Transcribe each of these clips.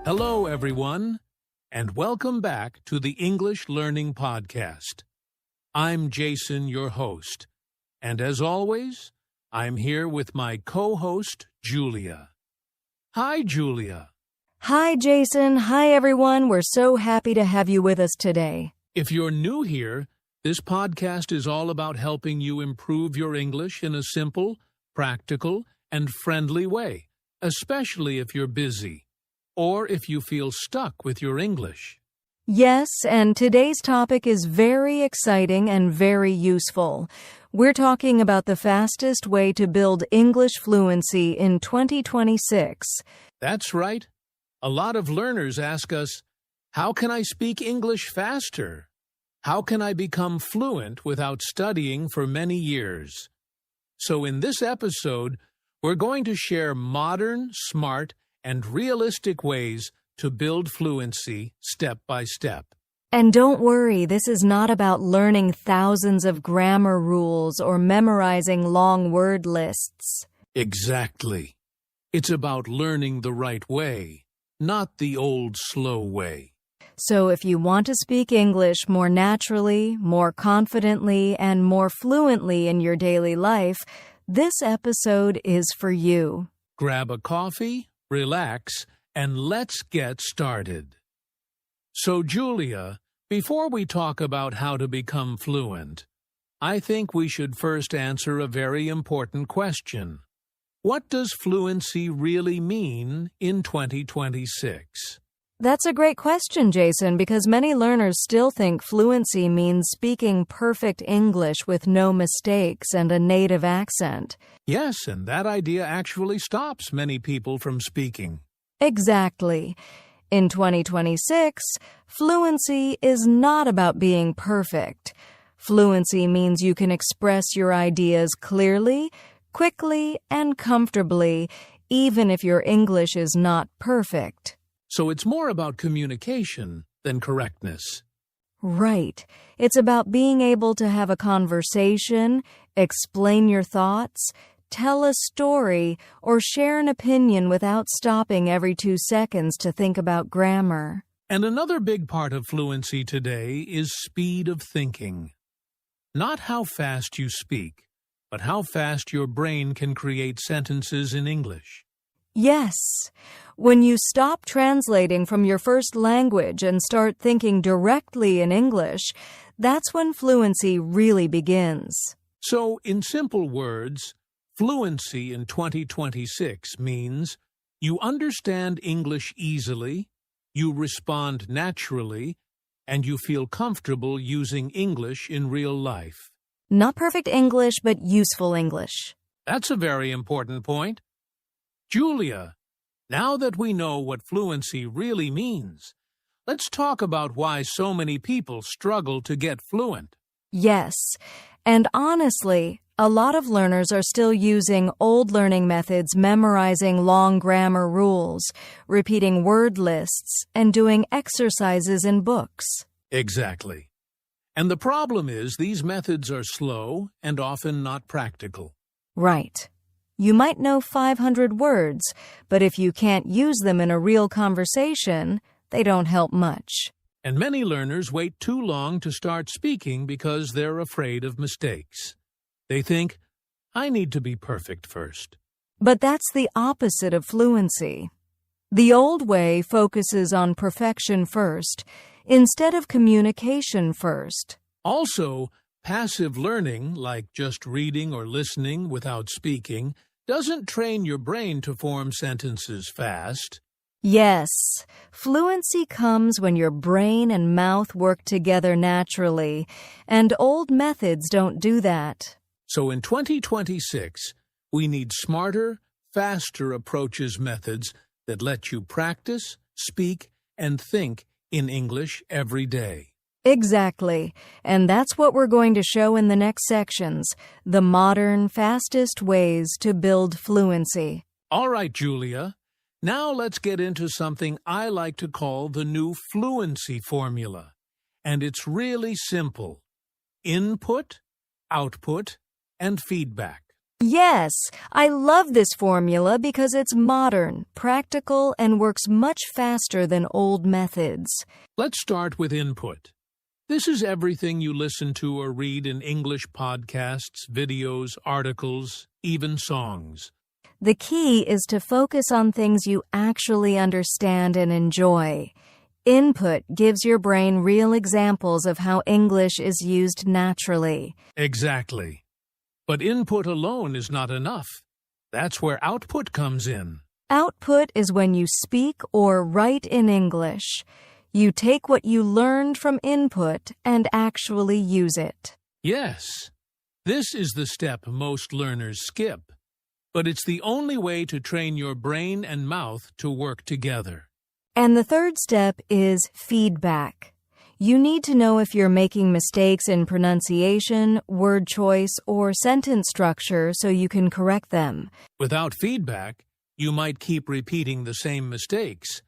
Hello, everyone, and welcome back to the English Learning Podcast. I'm Jason, your host, and as always, I'm here with my co-host, Julia. Hi, Julia. Hi, Jason. Hi, everyone. We're so happy to have you with us today. If you're new here, this podcast is all about helping you improve your English in a simple, practical, and friendly way, especially if you're busy or if you feel stuck with your English. Yes, and today's topic is very exciting and very useful. We're talking about the fastest way to build English fluency in 2026. That's right. A lot of learners ask us, how can I speak English faster? How can I become fluent without studying for many years? So in this episode, we're going to share modern, smart, and realistic ways to build fluency step by step. And don't worry, this is not about learning thousands of grammar rules or memorizing long word lists. Exactly. It's about learning the right way, not the old slow way. So if you want to speak English more naturally, more confidently, and more fluently in your daily life, this episode is for you. Grab a coffee, relax, and let's get started. So, Julia, before we talk about how to become fluent, I think we should first answer a very important question. What does fluency really mean in 2026? That's a great question, Jason, because many learners still think fluency means speaking perfect English with no mistakes and a native accent. Yes, and that idea actually stops many people from speaking. Exactly. In 2026, fluency is not about being perfect. Fluency means you can express your ideas clearly, quickly, and comfortably, even if your English is not perfect. So it's more about communication than correctness. Right. It's about being able to have a conversation, explain your thoughts, tell a story, or share an opinion without stopping every 2 seconds to think about grammar. And another big part of fluency today is speed of thinking. Not how fast you speak, but how fast your brain can create sentences in English. Yes. When you stop translating from your first language and start thinking directly in English, that's when fluency really begins. So, in simple words, fluency in 2026 means you understand English easily, you respond naturally, and you feel comfortable using English in real life. Not perfect English, but useful English. That's a very important point. Julia, now that we know what fluency really means, let's talk about why so many people struggle to get fluent. Yes, and honestly, a lot of learners are still using old learning methods, memorizing long grammar rules, repeating word lists, and doing exercises in books. Exactly. And the problem is these methods are slow and often not practical. Right. You might know 500 words, but if you can't use them in a real conversation, they don't help much. And many learners wait too long to start speaking because they're afraid of mistakes. They think, I need to be perfect first. But that's the opposite of fluency. The old way focuses on perfection first, instead of communication first. Also, passive learning, like just reading or listening without speaking, doesn't train your brain to form sentences fast. Yes, fluency comes when your brain and mouth work together naturally, and old methods don't do that. So in 2026, we need smarter, faster approaches methods that let you practice, speak, and think in English every day. Exactly, and that's what we're going to show in the next sections, the modern, fastest ways to build fluency. All right, Julia. Now let's get into something I like to call the new fluency formula. And it's really simple. Input, output, and feedback. Yes, I love this formula because it's modern, practical, and works much faster than old methods. Let's start with input. This is everything you listen to or read in English podcasts, videos, articles, even songs. The key is to focus on things you actually understand and enjoy. Input gives your brain real examples of how English is used naturally. Exactly. But input alone is not enough. That's where output comes in. Output is when you speak or write in English. You take what you learned from input and actually use it. Yes, this is the step most learners skip. But it's the only way to train your brain and mouth to work together. And the third step is feedback. You need to know if you're making mistakes in pronunciation, word choice, or sentence structure so you can correct them. Without feedback, you might keep repeating the same mistakes,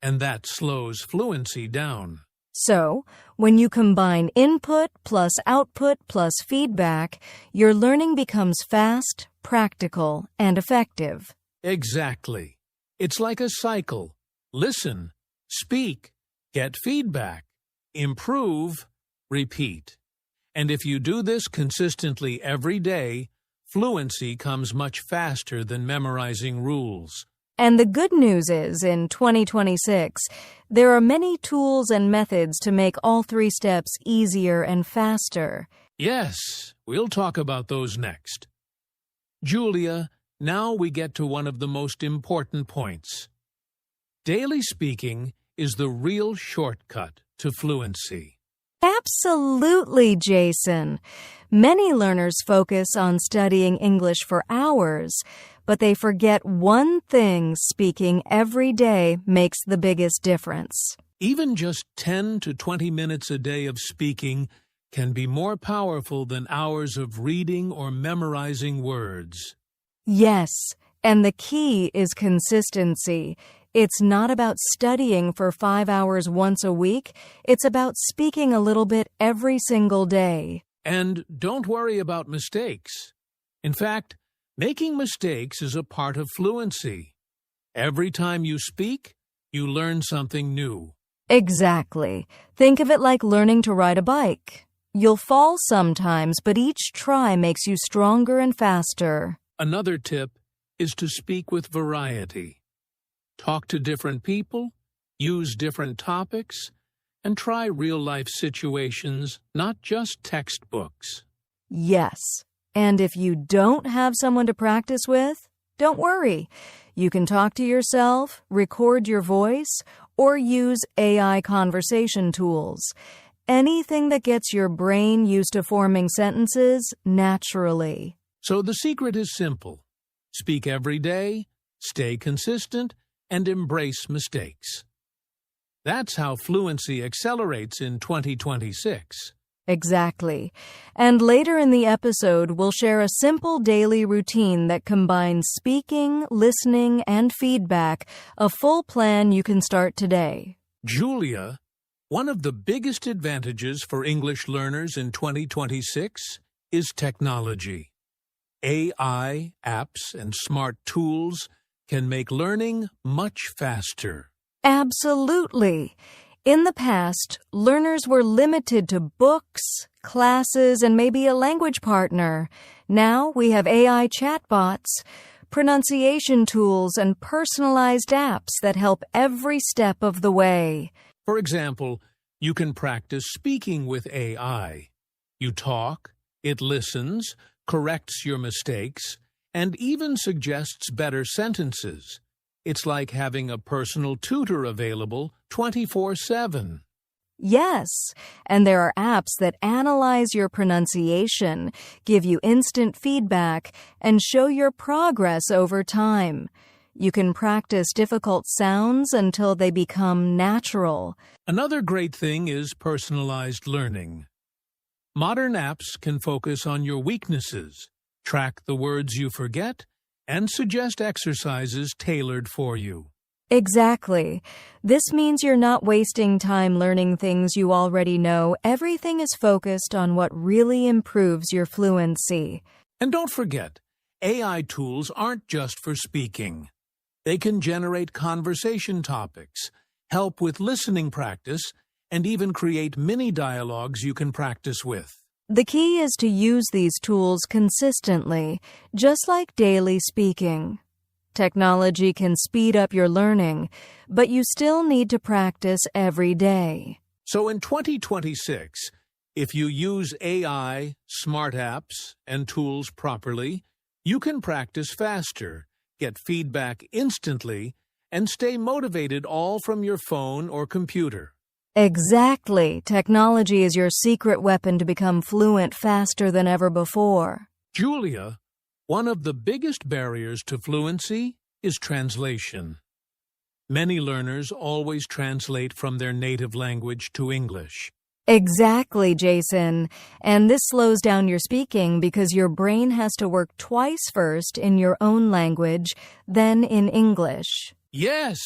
and that slows fluency down. So, when you combine input plus output plus feedback, your learning becomes fast, practical, and effective. Exactly. It's like a cycle. Listen, speak, get feedback, improve, repeat. And if you do this consistently every day, fluency comes much faster than memorizing rules. And the good news is, in 2026, there are many tools and methods to make all three steps easier and faster. Yes, we'll talk about those next. Julia, now we get to one of the most important points. Daily speaking is the real shortcut to fluency. Absolutely, Jason. Many learners focus on studying English for hours, but they forget one thing: speaking every day makes the biggest difference. Even just 10 to 20 minutes a day of speaking can be more powerful than hours of reading or memorizing words. Yes, and the key is consistency. It's not about studying for 5 hours once a week. It's about speaking a little bit every single day. And don't worry about mistakes. In fact, making mistakes is a part of fluency. Every time you speak, you learn something new. Exactly. Think of it like learning to ride a bike. You'll fall sometimes, but each try makes you stronger and faster. Another tip is to speak with variety. Talk to different people, use different topics, and try real-life situations, not just textbooks. Yes. And if you don't have someone to practice with, don't worry. You can talk to yourself, record your voice, or use AI conversation tools. Anything that gets your brain used to forming sentences naturally. So the secret is simple. Speak every day, stay consistent, and embrace mistakes. That's how fluency accelerates in 2026. Exactly. And later in the episode, we'll share a simple daily routine that combines speaking, listening, and feedback, a full plan you can start today. Julia, one of the biggest advantages for English learners in 2026 is technology. AI, apps, and smart tools can make learning much faster. Absolutely. In the past, learners were limited to books, classes, and maybe a language partner. Now we have AI chatbots, pronunciation tools, and personalized apps that help every step of the way. For example, you can practice speaking with AI. You talk, it listens, corrects your mistakes, and even suggests better sentences. It's like having a personal tutor available 24/7. Yes, and there are apps that analyze your pronunciation, give you instant feedback, and show your progress over time. You can practice difficult sounds until they become natural. Another great thing is personalized learning. Modern apps can focus on your weaknesses, track the words you forget, and suggest exercises tailored for you. Exactly. This means you're not wasting time learning things you already know. Everything is focused on what really improves your fluency. And don't forget, AI tools aren't just for speaking. They can generate conversation topics, help with listening practice, and even create mini dialogues you can practice with. The key is to use these tools consistently, just like daily speaking. Technology can speed up your learning, but you still need to practice every day. So in 2026, if you use AI, smart apps, and tools properly, you can practice faster, get feedback instantly, and stay motivated all from your phone or computer. Exactly. Technology is your secret weapon to become fluent faster than ever before. Julia, one of the biggest barriers to fluency is translation. Many learners always translate from their native language to English. Exactly, Jason. And this slows down your speaking because your brain has to work twice first in your own language, then in English. Yes!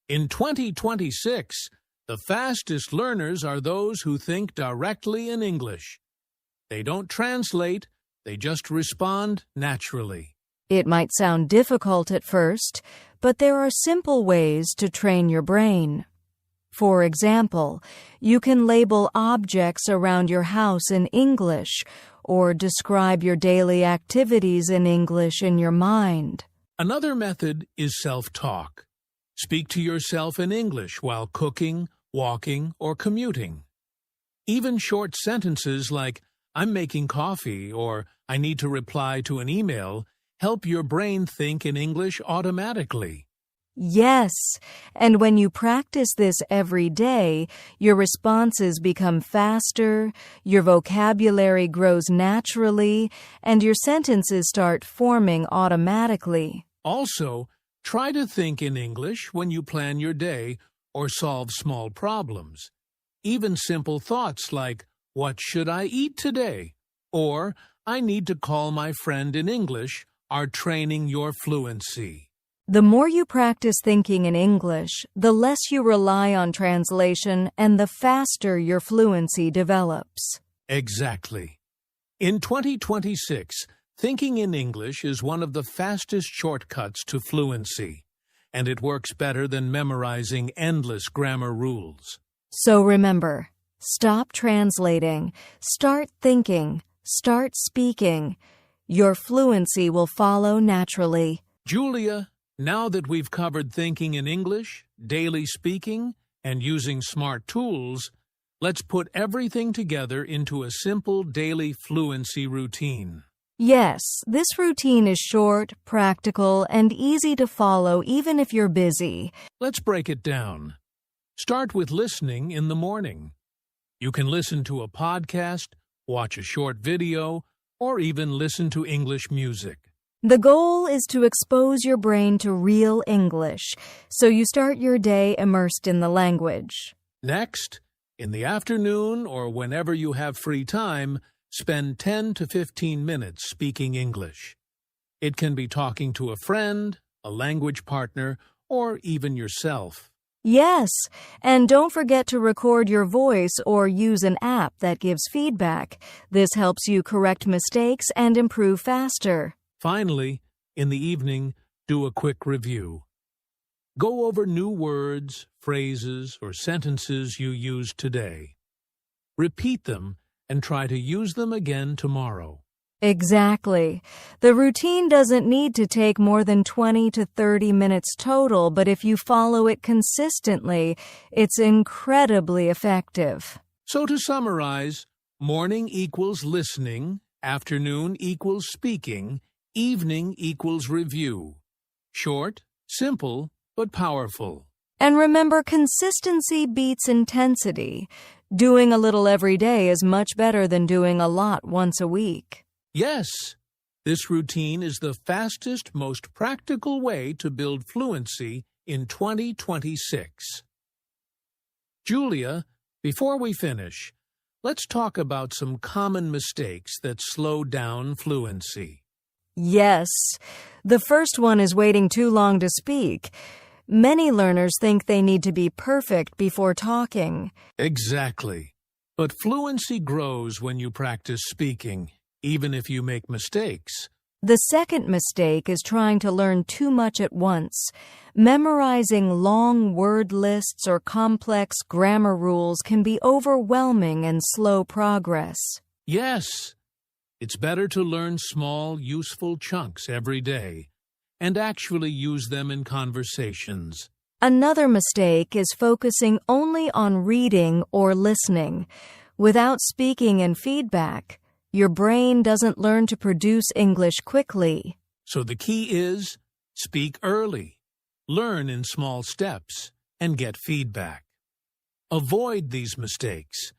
In 2026, the fastest learners are those who think directly in English. They don't translate, they just respond naturally. It might sound difficult at first, but there are simple ways to train your brain. For example, you can label objects around your house in English or describe your daily activities in English in your mind. Another method is self-talk. Speak to yourself in English while cooking, walking, or commuting. Even short sentences like, "I'm making coffee," or "I need to reply to an email," help your brain think in English automatically. Yes, and when you practice this every day, your responses become faster, your vocabulary grows naturally, and your sentences start forming automatically. Also, try to think in English when you plan your day or solve small problems. Even simple thoughts like, "What should I eat today?" or "I need to call my friend in English" are training your fluency. The more you practice thinking in English, the less you rely on translation and the faster your fluency develops. Exactly. In 2026, thinking in English is one of the fastest shortcuts to fluency, and it works better than memorizing endless grammar rules. So remember, stop translating, start thinking, start speaking. Your fluency will follow naturally. Julia, now that we've covered thinking in English, daily speaking, and using smart tools, let's put everything together into a simple daily fluency routine. Yes, this routine is short, practical, and easy to follow even if you're busy. Let's break it down. Start with listening in the morning. You can listen to a podcast, watch a short video, or even listen to English music. The goal is to expose your brain to real English, so you start your day immersed in the language. Next, in the afternoon or whenever you have free time, spend 10 to 15 minutes speaking English. It can be talking to a friend, a language partner, or even yourself. Yes, and don't forget to record your voice or use an app that gives feedback. This helps you correct mistakes and improve faster. Finally, in the evening, do a quick review. Go over new words, phrases, or sentences you used today. Repeat them and try to use them again tomorrow. Exactly. The routine doesn't need to take more than 20 to 30 minutes total, but if you follow it consistently, it's incredibly effective. So to summarize, morning equals listening, afternoon equals speaking, evening equals review. Short, simple, but powerful. And remember, consistency beats intensity. Doing a little every day is much better than doing a lot once a week. Yes, this routine is the fastest, most practical way to build fluency in 2026. Julia, before we finish, let's talk about some common mistakes that slow down fluency. Yes, the first one is waiting too long to speak. Many learners think they need to be perfect before talking. Exactly. But fluency grows when you practice speaking, even if you make mistakes. The second mistake is trying to learn too much at once. Memorizing long word lists or complex grammar rules can be overwhelming and slow progress. Yes, it's better to learn small, useful chunks every day and actually use them in conversations. Another mistake is focusing only on reading or listening. Without speaking and feedback, your brain doesn't learn to produce English quickly. So the key is speak early, learn in small steps, and get feedback. Avoid these mistakes,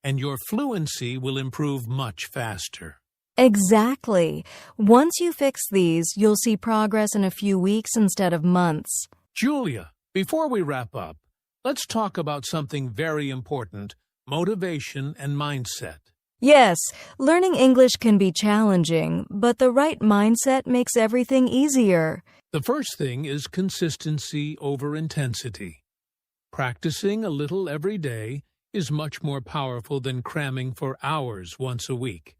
and your fluency will improve much faster. Exactly. Once you fix these, you'll see progress in a few weeks instead of months. Julia, before we wrap up, let's talk about something very important: motivation and mindset. Yes, learning English can be challenging, but the right mindset makes everything easier. The first thing is consistency over intensity. Practicing a little every day is much more powerful than cramming for hours once a week.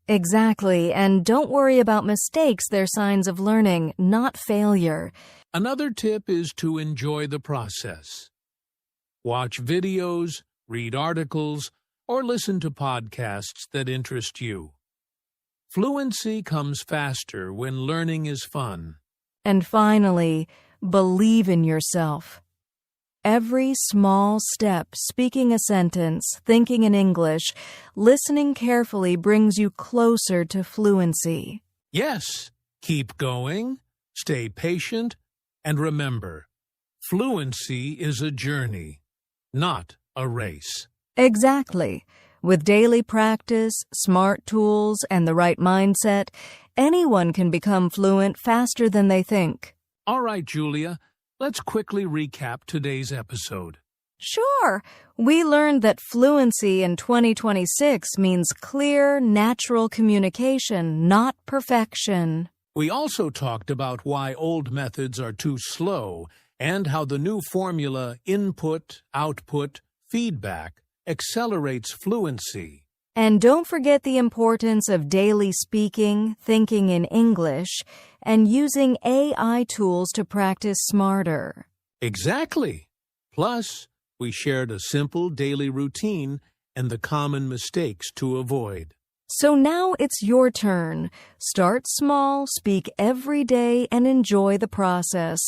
Exactly, and don't worry about mistakes. They're signs of learning, not failure. Another tip is to enjoy the process. Watch videos, read articles, or listen to podcasts that interest you. Fluency comes faster when learning is fun. And finally, believe in yourself. Every small step, speaking a sentence, thinking in English, listening carefully brings you closer to fluency. Yes, keep going, stay patient, and remember, fluency is a journey, not a race. Exactly. With daily practice, smart tools, and the right mindset, anyone can become fluent faster than they think. All right, Julia, let's quickly recap today's episode. Sure. We learned that fluency in 2026 means clear, natural communication, not perfection. We also talked about why old methods are too slow and how the new formula input, output, feedback accelerates fluency. And don't forget the importance of daily speaking, thinking in English, and using AI tools to practice smarter. Exactly. Plus, we shared a simple daily routine and the common mistakes to avoid. So now it's your turn. Start small, speak every day, and enjoy the process.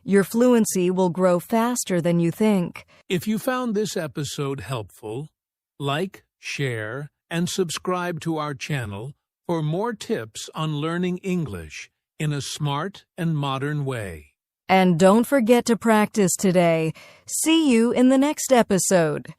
Your fluency will grow faster than you think. If you found this episode helpful, like, share, and subscribe to our channel for more tips on learning English in a smart and modern way. And don't forget to practice today. See you in the next episode.